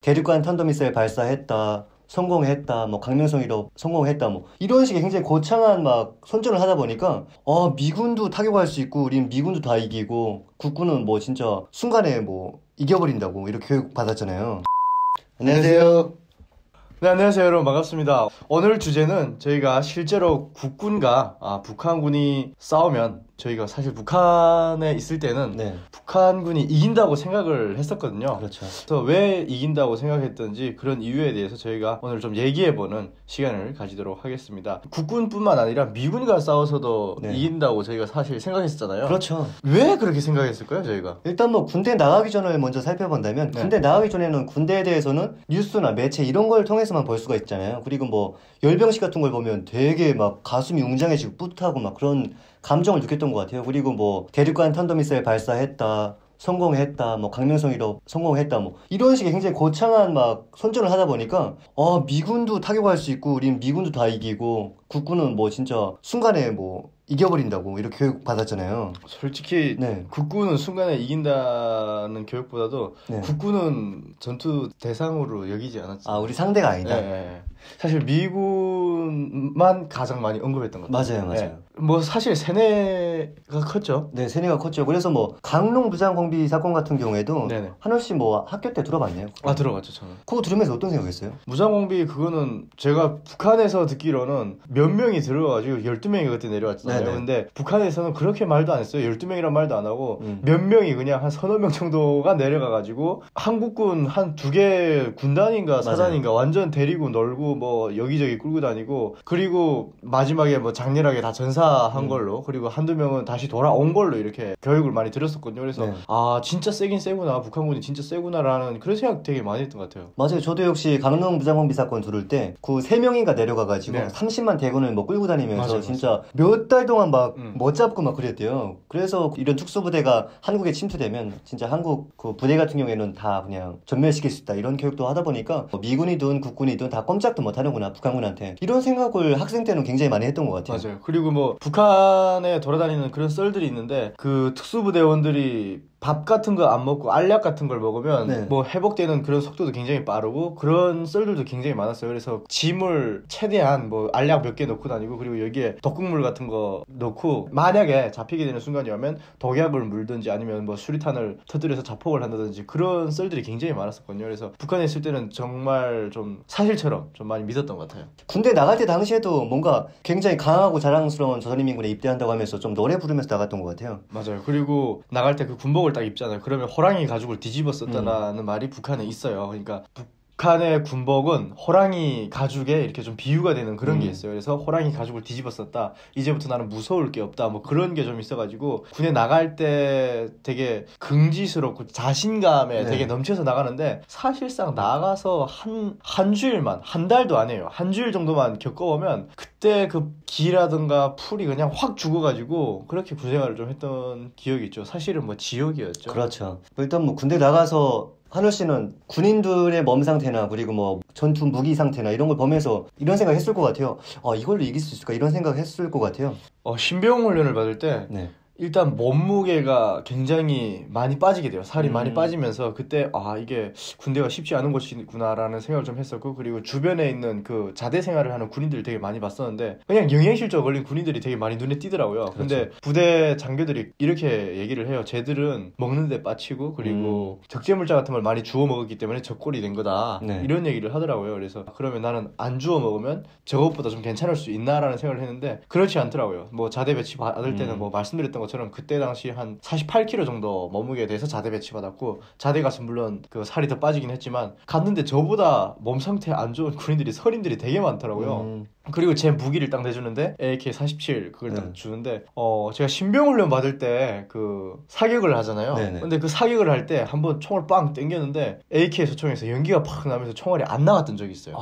대륙간 탄도미사일 발사했다, 성공했다, 뭐 강명성 1호 성공했다, 뭐 이런 식의 굉장히 거창한 막 선전을 하다 보니까 미군도 타격할 수 있고 우린 미군도 다 이기고 국군은 뭐 진짜 순간에 뭐 이겨버린다고 이렇게 교육 받았잖아요. 안녕하세요. 네, 안녕하세요 여러분, 반갑습니다. 오늘 주제는 저희가 실제로 국군과 북한군이 싸우면 저희가 사실 북한에 있을 때는 네. 북한군이 이긴다고 생각을 했었거든요. 그렇죠. 그래서 왜 이긴다고 생각했던지 그런 이유에 대해서 저희가 오늘 좀 얘기해보는 시간을 가지도록 하겠습니다. 국군뿐만 아니라 미군과 싸워서도 네. 이긴다고 저희가 사실 생각했었잖아요. 그렇죠. 왜 그렇게 생각했을까요, 저희가? 일단 뭐 군대 나가기 전을 먼저 살펴본다면 네. 군대 나가기 전에는 군대에 대해서는 뉴스나 매체 이런 걸 통해서만 볼 수가 있잖아요. 그리고 뭐 열병식 같은 걸 보면 되게 막 가슴이 웅장해지고 뿌듯하고 막 그런 감정을 느꼈던 것 같아요. 그리고 뭐 대륙간 탄도미사일 발사했다, 성공했다, 뭐 강명성 1호 성공했다, 뭐 이런 식의 굉장히 거창한 막 선전을 하다 보니까 미군도 타격할 수 있고 우린 미군도 다 이기고 국군은 뭐 진짜 순간에 뭐 이겨버린다고 이렇게 교육 받았잖아요. 솔직히 네. 국군은 순간에 이긴다는 교육보다도 네. 국군은 전투 대상으로 여기지 않았죠. 우리 상대가 아니다. 예. 사실 미군만 가장 많이 언급했던 것 같아요. 맞아요. 예. 뭐 사실 세뇌가 컸죠. 네, 세뇌가 컸죠. 그래서 뭐 강릉 무장공비 사건 같은 경우에도 네네. 한월 씨 뭐 학교 때 들어봤나요? 들어갔죠, 저는. 그거 들으면서 어떤 생각했어요? 무장공비 그거는 제가 북한에서 듣기로는 몇 명이 들어가지고 12명이 그때 내려왔잖아요. 네네. 근데 북한에서는 그렇게 말도 안 했어요. 12명이란 말도 안 하고 음. 몇 명이 그냥 한 서너 명 정도가 내려가가지고 한국군 한 두 개 군단인가 사단인가 완전 데리고 놀고 뭐 여기저기 끌고 다니고, 그리고 마지막에 뭐 장렬하게 다 전사한 걸로, 그리고 한두 명은 다시 돌아온 걸로 이렇게 교육을 많이 들었었거든요. 그래서 네. 진짜 세긴 세구나, 북한군이 진짜 세구나라는 그런 생각 되게 많이 했던 것 같아요. 맞아요. 저도 역시 강릉 무장공비 사건 들을 때 그 3명인가 내려가가지고 네. 30만 대군을 뭐 끌고 다니면서 맞아요, 진짜 몇 달 동안 막 음. 못 잡고 막 그랬대요. 그래서 이런 특수부대가 한국에 침투되면 진짜 한국 그 부대 같은 경우에는 다 그냥 전멸시킬 수 있다 이런 교육도 하다 보니까 뭐 미군이든 국군이든 다 꼼짝도 못 하는구나 북한군한테, 이런 생각을 학생 때는 굉장히 많이 했던 것 같아요. 맞아요. 그리고 뭐 북한에 돌아다니는 그런 썰들이 있는데, 그 특수부대원들이 밥 같은 거 안 먹고 알약 같은 걸 먹으면 네. 뭐 회복되는 그런 속도도 굉장히 빠르고 그런 썰들도 굉장히 많았어요. 그래서 짐을 최대한 뭐 알약 몇 개 넣고 다니고, 그리고 여기에 독극물 같은 거 넣고 만약에 잡히게 되는 순간이 오면 독약을 물든지 아니면 뭐 수리탄을 터뜨려서 자폭을 한다든지 그런 썰들이 굉장히 많았었거든요. 그래서 북한에 있을 때는 정말 좀 사실처럼 좀 많이 믿었던 것 같아요. 군대 나갈 때 당시에도 뭔가 굉장히 강하고 자랑스러운 조선인민군에 입대한다고 하면서 좀 노래 부르면서 나갔던 것 같아요. 맞아요. 그리고 나갈 때 그 군복을 딱 입잖아요. 그러면 호랑이 가죽을 뒤집어 썼다라는 말이 북한에 있어요. 그러니까 북한의 군복은 호랑이 가죽에 이렇게 좀 비유가 되는 그런 게 있어요. 그래서 호랑이 가죽을 뒤집어 썼다, 이제부터 나는 무서울 게 없다, 뭐 그런 게 좀 있어가지고 군에 나갈 때 되게 긍지스럽고 자신감에 네. 되게 넘쳐서 나가는데, 사실상 나가서 한 주일만, 한 달도 안 해요. 한 주일 정도만 겪어보면 그때 그 기라든가 풀이 그냥 확 죽어가지고 그렇게 군생활을 좀 했던 기억이 있죠. 사실은 뭐 지옥이었죠. 그렇죠. 일단 뭐 군대 나가서 한월 씨는 군인들의 몸 상태나 그리고 뭐 전투 무기 상태나 이런 걸 보면서 이런 생각 했을 것 같아요. 이걸로 이길 수 있을까 이런 생각 했을 것 같아요. 신병 훈련을 받을 때 네. 일단 몸무게가 굉장히 많이 빠지게 돼요. 살이 많이 빠지면서 그때 이게 군대가 쉽지 않은 곳이구나라는 생각을 좀 했었고, 그리고 주변에 있는 그 자대 생활을 하는 군인들을 되게 많이 봤었는데 그냥 영양실조 걸린 군인들이 되게 많이 눈에 띄더라고요. 그렇죠. 근데 부대 장교들이 이렇게 얘기를 해요. 쟤들은 먹는 데 빠치고 그리고 적재물자 같은 걸 많이 주워 먹었기 때문에 적골이 된 거다. 네. 이런 얘기를 하더라고요. 그래서 그러면 나는 안 주워 먹으면 저것보다 좀 괜찮을 수 있나라는 생각을 했는데 그렇지 않더라고요. 뭐 자대 배치 받을 때는 뭐 말씀드렸던 것처럼 그때 당시 한 48kg 정도 몸무게에 대해서 자대 배치 받았고, 자대 가서 물론 그 살이 더 빠지긴 했지만 갔는데 저보다 몸 상태 안 좋은 군인들이 서린들이 되게 많더라고요. 그리고 제 무기를 딱 내주는데 AK-47 그걸 딱 주는데 제가 신병훈련 받을 때 그 사격을 하잖아요. 네네. 근데 그 사격을 할 때 한번 총을 빵 땡겼는데 AK 소총에서 연기가 팍 나면서 총알이 안 나갔던 적이 있어요.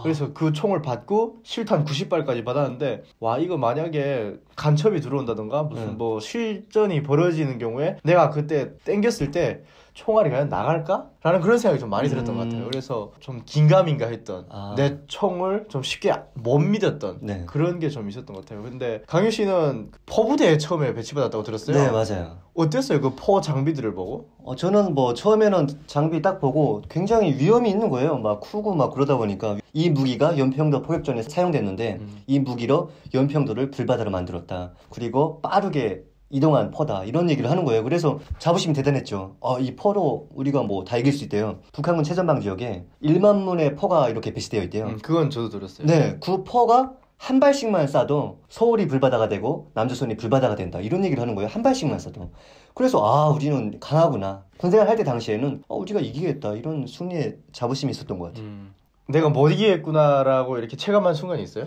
그래서 그 총을 받고 실탄 90발까지 받았는데, 와, 이거 만약에 간첩이 들어온다던가 무슨 뭐 실전이 벌어지는 경우에 내가 그때 땡겼을 때 총알이 과연 나갈까? 라는 그런 생각이 좀 많이 들었던 것 같아요. 그래서 좀 긴가민가 했던 내 총을 좀 쉽게 못 믿었던 네. 그런 게 좀 있었던 것 같아요. 근데 강유 씨는 포부대에 처음에 배치받았다고 들었어요? 네, 맞아요. 어땠어요? 그 포 장비들을 보고? 저는 뭐 처음에는 장비 딱 보고 굉장히 위험이 있는 거예요. 막 크고 막 그러다 보니까 이 무기가 연평도 포격전에 사용됐는데 이 무기로 연평도를 불바다로 만들었다. 그리고 빠르게 이동한 퍼다. 이런 얘기를 하는 거예요. 그래서 자부심이 대단했죠. 이 퍼로 우리가 뭐 다 이길 수 있대요. 북한군 최전방 지역에 1만 문의 퍼가 이렇게 배치되어 있대요. 그건 저도 들었어요. 네, 그 퍼가 한 발씩만 쏴도 서울이 불바다가 되고 남조선이 불바다가 된다. 이런 얘기를 하는 거예요. 한 발씩만 쏴도. 그래서 우리는 강하구나. 군생활 할 때 당시에는 우리가 이기겠다. 이런 승리의 자부심이 있었던 것 같아요. 내가 못 이기겠구나라고 이렇게 체감한 순간이 있어요?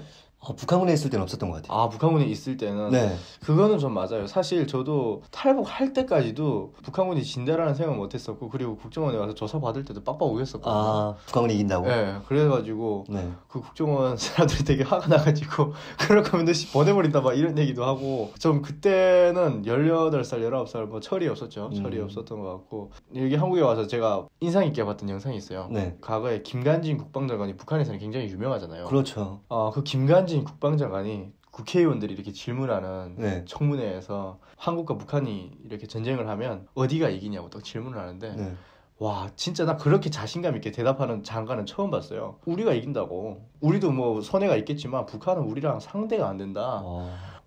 북한군에 있을 때는 없었던 것 같아요. 북한군에 있을 때는 네. 그거는 좀 맞아요. 사실 저도 탈북할 때까지도 북한군이 진다라는 생각은 못했었고 그리고 국정원에 와서 조사 받을 때도 빡빡 우겼었거든요. 북한군이 이긴다고? 네. 그래가지고 네. 그 국정원 사람들이 되게 화가 나가지고 그럴 거면 너씨 보내버린다 막 이런 얘기도 하고 좀 그때는 18살 19살 뭐 철이 없었죠. 철이 없었던 것 같고 여기 한국에 와서 제가 인상 있게 봤던 영상이 있어요. 네. 과거에 김관진 국방장관이 북한에서는 굉장히 유명하잖아요. 그렇죠. 그 김관진 국방장관이 국회의원들이 이렇게 질문하는 네. 청문회에서 한국과 북한이 이렇게 전쟁을 하면 어디가 이기냐고 딱 질문을 하는데 네. 와 진짜 나 그렇게 자신감 있게 대답하는 장관은 처음 봤어요. 우리가 이긴다고. 우리도 뭐 손해가 있겠지만 북한은 우리랑 상대가 안 된다.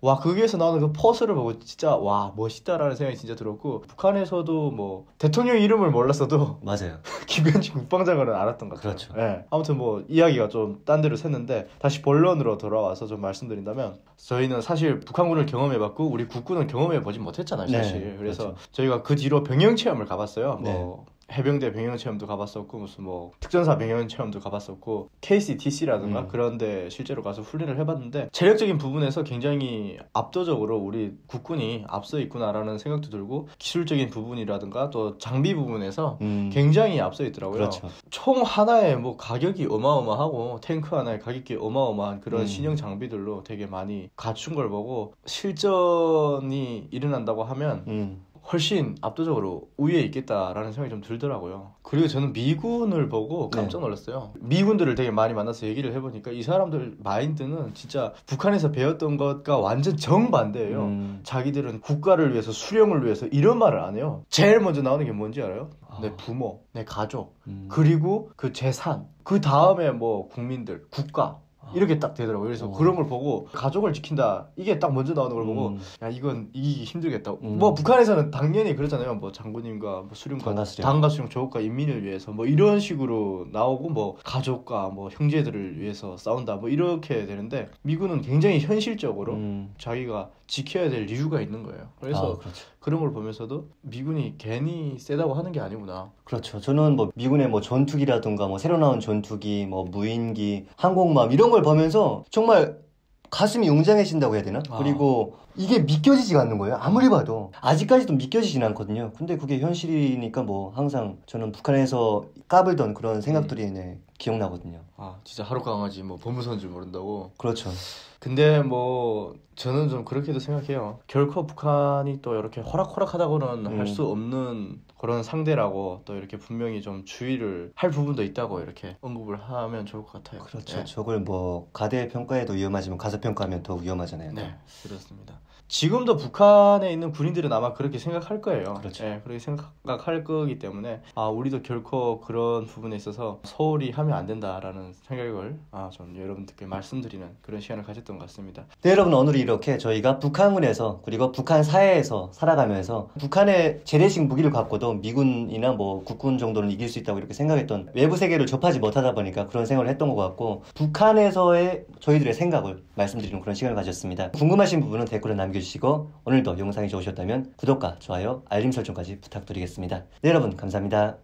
와 거기에서 나오는 그 포스를 보고 진짜 와 멋있다라는 생각이 진짜 들었고 북한에서도 뭐 대통령 이름을 몰랐어도 맞아요. 김관진 국방장관은 알았던 것 같아요. 그렇죠. 네. 아무튼 뭐 이야기가 좀 딴 데로 샜는데 다시 본론으로 돌아와서 좀 말씀드린다면 저희는 사실 북한군을 경험해봤고 우리 국군은 경험해보진 못했잖아요 사실. 네, 그래서 그렇죠. 저희가 그 뒤로 병영체험을 가봤어요. 네. 뭐 해병대 병영체험도 가봤었고 무슨 뭐 특전사 병영체험도 가봤었고 KCTC라든가 그런데 실제로 가서 훈련을 해봤는데 체력적인 부분에서 굉장히 압도적으로 우리 국군이 앞서 있구나라는 생각도 들고 기술적인 부분이라든가 또 장비 부분에서 굉장히 앞서 있더라고요. 그렇죠. 총 하나에 뭐 가격이 어마어마하고 탱크 하나에 가격이 어마어마한 그런 신형 장비들로 되게 많이 갖춘 걸 보고 실전이 일어난다고 하면 훨씬 압도적으로 우위에 있겠다라는 생각이 좀 들더라고요. 그리고 저는 미군을 보고 깜짝 놀랐어요. 미군들을 되게 많이 만나서 얘기를 해보니까 이 사람들 마인드는 진짜 북한에서 배웠던 것과 완전 정반대예요. 자기들은 국가를 위해서 수령을 위해서 이런 말을 안 해요. 제일 먼저 나오는 게 뭔지 알아요? 내 부모, 내 가족, 그리고 그 재산, 그 다음에 뭐 국민들, 국가 이렇게 딱 되더라고요. 그래서 그런 걸 보고 가족을 지킨다 이게 딱 먼저 나오는 걸 보고 야 이건 이기기 힘들겠다. 뭐 북한에서는 당연히 그러잖아요. 뭐 장군님과 뭐 수령과 당과 수령 조국과 인민을 위해서 뭐 이런 식으로 나오고 뭐 가족과 뭐 형제들을 위해서 싸운다 뭐 이렇게 되는데 미군은 굉장히 현실적으로 자기가 지켜야 될 이유가 있는 거예요. 그래서 그렇죠. 그런 걸 보면서도 미군이 괜히 세다고 하는 게 아니구나. 그렇죠. 저는 뭐 미군의 뭐 전투기라든가 뭐 새로 나온 전투기, 뭐 무인기, 항공모함 이런 걸 보면서 정말 가슴이 웅장해진다고 해야 되나? 그리고 이게 믿겨지지가 않는 거예요. 아무리 봐도. 아직까지도 믿겨지진 않거든요. 근데 그게 현실이니까 뭐 항상 저는 북한에서 까불던 그런 생각들이 기억나거든요. 진짜 하루 강아지 뭐 범무서인 줄 모른다고. 그렇죠. 근데 뭐 저는 좀 그렇게도 생각해요. 결코 북한이 또 이렇게 호락호락하다고는 할 수 없는 그런 상대라고 또 이렇게 분명히 좀 주의를 할 부분도 있다고 이렇게 언급을 하면 좋을 것 같아요. 그렇죠. 네. 저걸 뭐 가대평가에도 위험하지만 가서평가하면 더 위험하잖아요. 네, 그렇습니다. 지금도 북한에 있는 군인들은 아마 그렇게 생각할 거예요. 그렇죠. 네, 그렇게 생각할 거기 때문에 우리도 결코 그런 부분에 있어서 소홀히 하면 안 된다라는 생각을 좀 여러분들께 말씀드리는 그런 시간을 가졌던 것 같습니다. 네, 여러분 오늘 이렇게 저희가 북한군에서 그리고 북한 사회에서 살아가면서 북한의 재래식 무기를 갖고도 미군이나 뭐 국군 정도는 이길 수 있다고 이렇게 생각했던 외부 세계를 접하지 못하다 보니까 그런 생각을 했던 것 같고 북한에서의 저희들의 생각을 말씀드리는 그런 시간을 가졌습니다. 궁금하신 부분은 댓글에 남겨주시고 오늘도 영상이 좋으셨다면 구독과 좋아요, 알림 설정까지 부탁드리겠습니다. 네, 여러분 감사합니다.